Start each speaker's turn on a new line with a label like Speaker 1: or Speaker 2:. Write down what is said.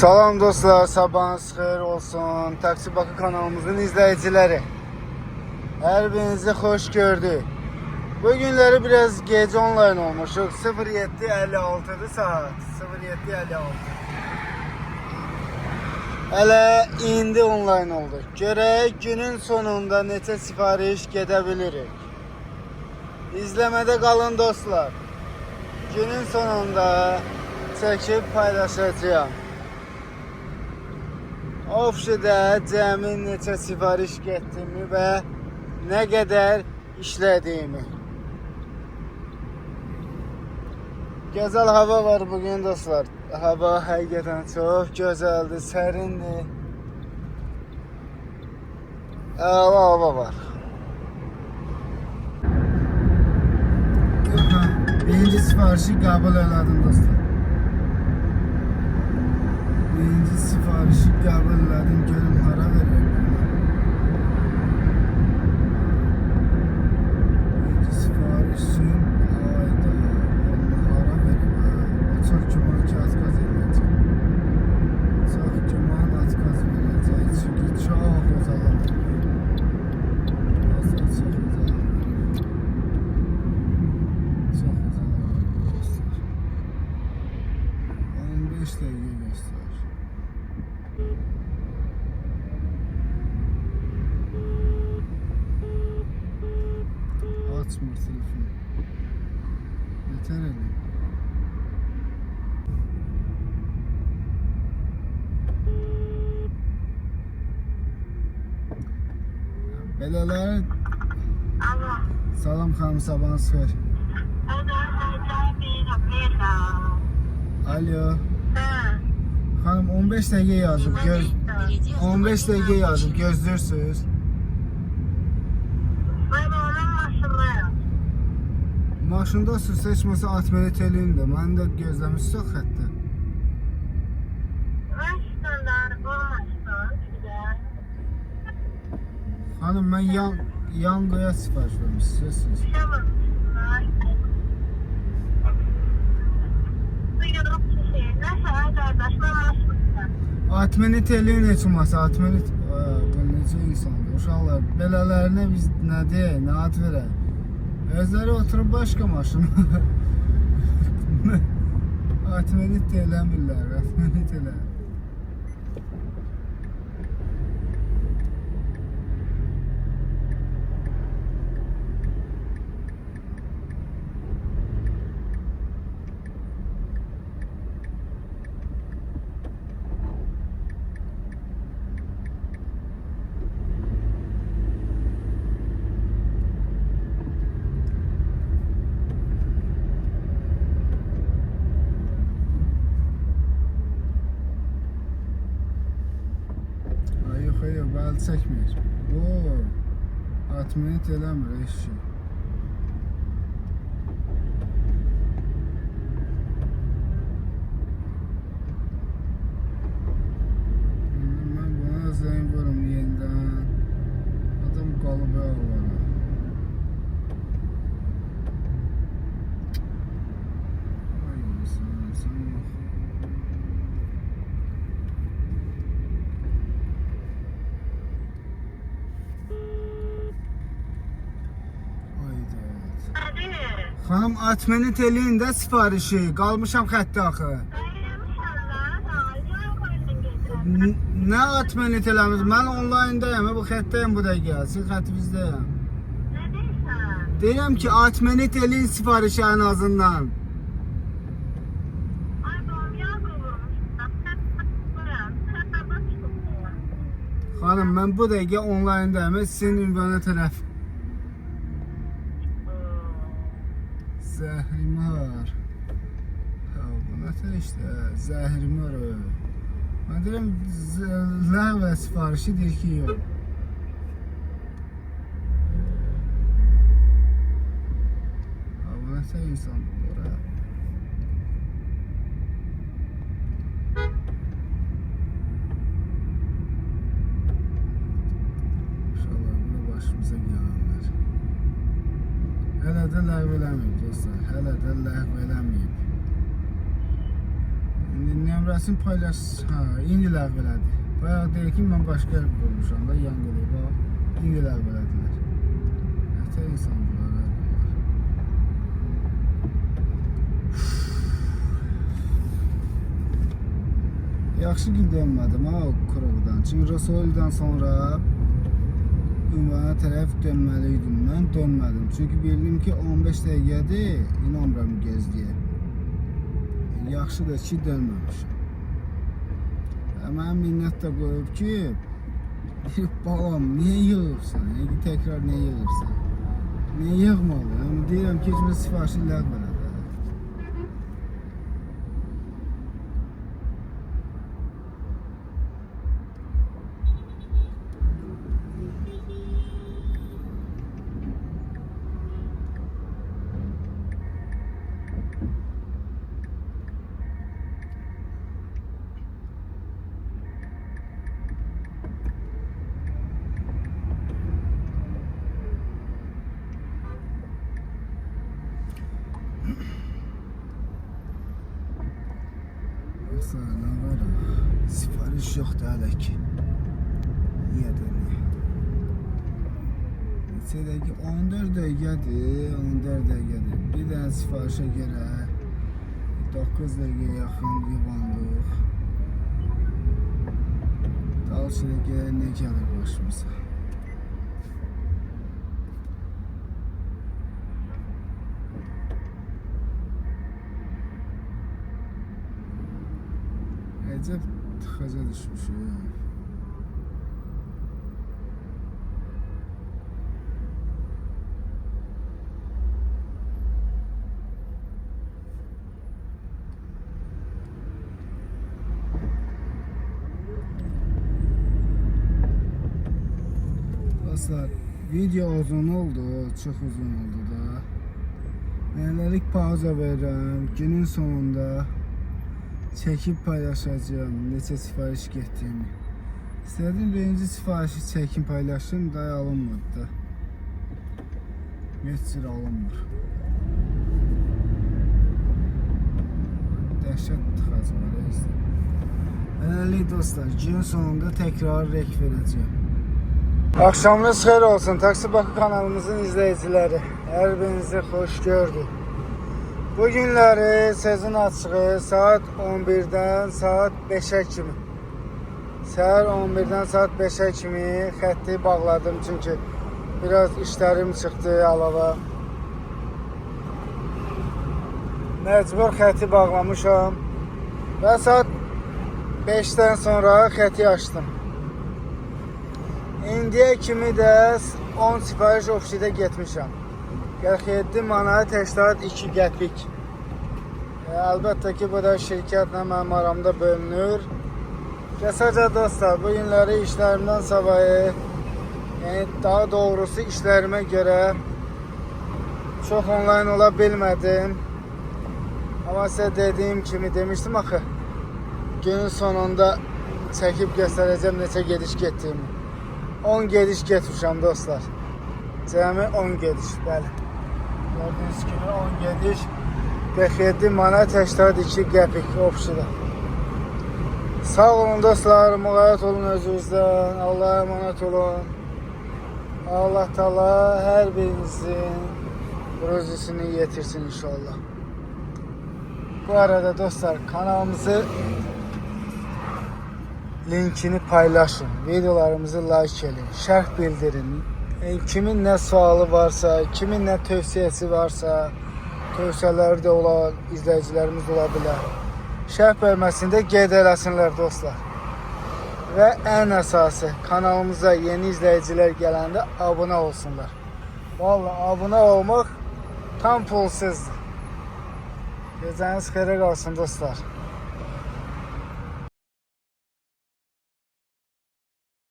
Speaker 1: Salam dostlar, sabahınız xeyir olsun. Taksi Bakı kanalımızın izleyicileri. Her birinizi hoş gördük. Bu günleri biraz gece online olmuşuq. 07:56'dır saat. 07:56. Hələ indi online oldu. Görək günün sonunda neçə sifariş gedə bilirik. İzləmədə qalın dostlar. Günün sonunda çəkib paylaşacağım. Ofşidə cəmi neçə sifariş getdiyimi və nə qədər işlədiyimi. Gözəl hava var bugün dostlar. Hava həqiqətən çox gözəldir, sərindir. Əla hava var. Birinci sifarişi qəbul elədim dostlar. Birinci sifarişi qəbul elədim. Görüm hara verir. Birinci sifarişim ayda hara verir. Çox güman ki az qaz eləyəcək. Çox güman az qaz verəcək. Çünki çox uzalar. Çox uzalar. Çox uzalar dostlar. 15 dəqiqə göstərir. Açmır telefonu. Yeter edin. Belələr. Salam xanım, sabahınız xeyir. Alo. Xanım 15 dəqiqə yazıb 15 dəqiqə yazıb gözləyirsiniz. Maşındasınız, heç olmasa atməli eləyin də. Məni də gözləmişsiniz xəttə. Xanım mən Yanqoya sifariş vermişsiniz. Atmenit eləyin heç olmasa. Atmenit necə insandır uşaqlar. Belələrinə biz nə deyək, nə ad verək. Özləri oturub başqa maşın. Atmenit də eləmirlər. Atmenit elə. Hayır, bəli çəkmir. Atmenit eləmir eşi. Mən buna zəng vurum yenidən. Adam qalıb ağlara. Ay insan yox. Xanım atmenit eləyin də sifarişi. Qalmışam xəttə axı. Nə atmenit eləmiz? Mən onlayndayım, bu xəttəyim bu dəqiqə. Siz xəttimizdəyim. Nə deyirsən? Deyirəm ki, atmenit eləyin sifarişi ən azından. Xanım mən bu dəqiqə onlayndayım. Sizin ünvana tərəf. Zəhrimar. Bu nətər işte, zəhrimar o. Mən deyirəm, ləhvə sifarişi deyir ki, yox. Bu nətər insan olur, hə? İnşallah, bu da başımıza gələrlər. Hələ də ləhv eləməyib dostlar, hələ də ləhv eləməyib. Nömrəsini paylaş. Ha, indilər belədir. Bayaq deyir ki, mən başqa yer qurmuşam da, yan gəlib. Bax, indilər belədilər. Nətər insanlar. Yaxşı ki dönmədim ha o kuruqdan. Çünki Rosoldan sonra ünvana tərəf dönməliydim. Mən dönmədim. Çünki bildim ki 15 dəqiqədir, inanmıram gezdiyə. Yaxşıdır ki dönməmişim. Mənim minnət də qoyub ki, balam niyə yığırsan? Təkrar niyə yığırsan? Niyə yığmalı? Deyirəm ki, heç sifarişi ləğv elədi. Sana var sipariş yoxdur hələ ki. Niyə dönüyor? Neçədə ki 14 dəqiqədir, 14 dəqiqədir. Bir dənə sifarişə görə 9 dəqiqəyə yaxın yuvandıq. Dalşıda görə nə gəlir başımıza? Əcəb tıxaca düşmüşüm. Dostlar, video uzun oldu, çox uzun oldu da. Nələrlik pauza verirəm, günün sonunda çəkib paylaşacağım neçə sifariş getdiyimi. İstədim birinci sifarişi çəkim paylaşım da alınmadı da. Heç cür alınmır. Dəhşət tıxac var. Hələlik dostlar, gün sonunda təkrar rek verəcəyim. Akşamınız xeyir olsun. Taksi Bakı kanalımızın izləyiciləri. Hər birinizi xoş gördük. Bu günləri sezon açığı saat 11-dən saat 5-ə kimi. Səhər 11-dən saat 5-ə kimi xətti bağladım çünki biraz işlərim çıxdı əlavə. Məcbur xətti bağlamışam və saat 5-dən sonra xətti açdım. İndiyə kimi də 10 sifariş ofisidə getmişəm. 47 manat 82 qəpik. Əlbəttə ki, bu da şirkətlə mənim aramda bölünür. Qısaca dostlar, bu günləri işlərimdən savayı, yəni daha doğrusu işlərimə görə çox onlayn ola bilmədim. Amma sizə dediyim kimi demişdim axı, günün sonunda çəkib göstərəcəm neçə gediş getdiyimi. 10 gediş getmişəm dostlar. Cəmi 10 gediş, bəli. Gördüğünüz gibi 10 gediş 47 manat 82 qəpik ofisida. Sağ olun dostlar, müğayət olun özünüzdən, Allah'a emanet olun. Allah Taala hər birinizin rızısını yetirsin inşallah. Bu arada dostlar, kanalımızı linkini paylaşın, videolarımızı like edin, şərh bildirin. Kimin nə sualı varsa, kimin nə tövsiyəsi varsa, tövsiyələri də olan izləyicilərimiz ola bilər. Şərh bölməsində qeyd eləsinlər dostlar. Və ən əsası kanalımıza yeni izləyicilər gələndə abunə olsunlar. Vallahi abunə olmaq tam pulsuzdur. Gecəniz xeyrə qalsın dostlar.